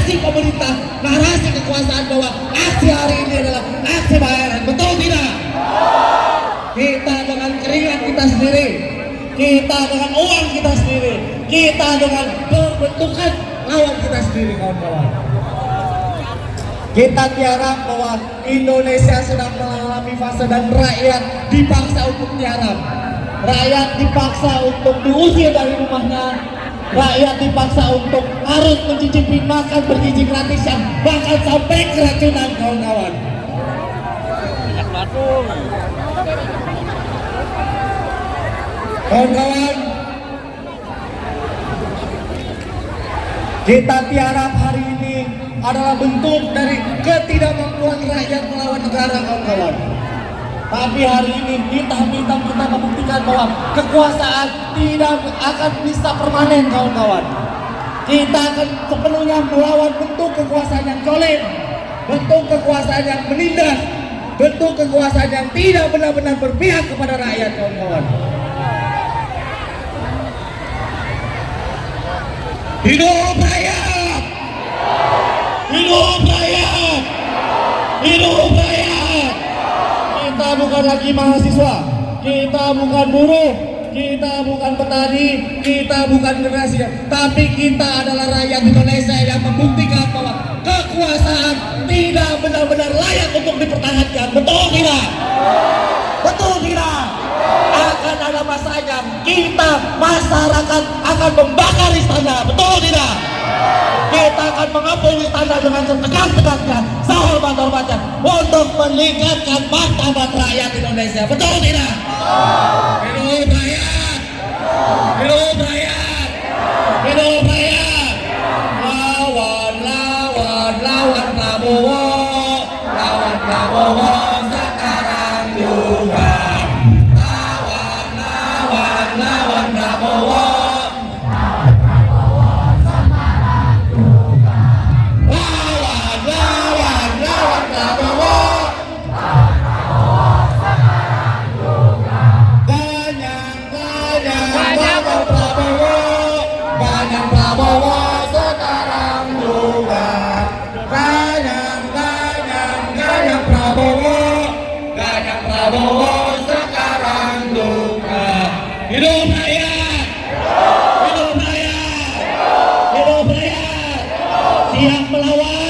narasi pemerintah, narasi kekuasaan bahwa aksi hari ini adalah aksi bayaran. Betul tidak? Kita dengan keringat kita sendiri, kita dengan uang kita sendiri, kita dengan pembentukan lawan kita sendiri, kawan-kawan. Kita tiarap bahwa Indonesia sedang mengalami fase dan rakyat dipaksa untuk tiarap. Rakyat dipaksa untuk diusir dari rumahnya. Rakyat dipaksa untuk harus mencicipi makan bergizi gratis yang bahkan sampai keracunan, kawan-kawan. Kawan-kawan, kita tiarap hari ini adalah bentuk dari ketidakmampuan rakyat melawan negara, kawan-kawan. Tapi hari ini hitam-hitam kita membuktikan bahwa kekuasaan tidak akan bisa permanen, kawan-kawan. Kita akan sepenuhnya melawan bentuk kekuasaan yang zalim, bentuk kekuasaan yang menindas, bentuk kekuasaan yang tidak benar-benar berpihak kepada rakyat, kawan-kawan. Hidup rakyat! Hidup rakyat! Hidup rakyat! Kita bukan lagi mahasiswa, kita bukan buruh, kita bukan petani, kita bukan generasi, tapi kita adalah rakyat Indonesia yang membuktikan bahwa kekuasaan tidak benar-benar layak untuk dipertahankan. Betul tidak? Betul tidak? Akan ada masanya kita masyarakat akan membakar istana. Betul tidak? Kita akan mengepung istana dengan setegas-tegasnya, sehormat-hormatnya untuk meningkatkan martabat rakyat Indonesia. Betul tidak? Hidup rakyat! Hidup rakyat! Hidup rakyat! Lawan, lawan, lawan Prabowo, lawan Prabowo sekarang juga. Lawan, lawan, lawan Prabowo. Prabowo sekarang juga. Hidup rakyat! Hidup rakyat! Hidup rakyat! Siap melawan!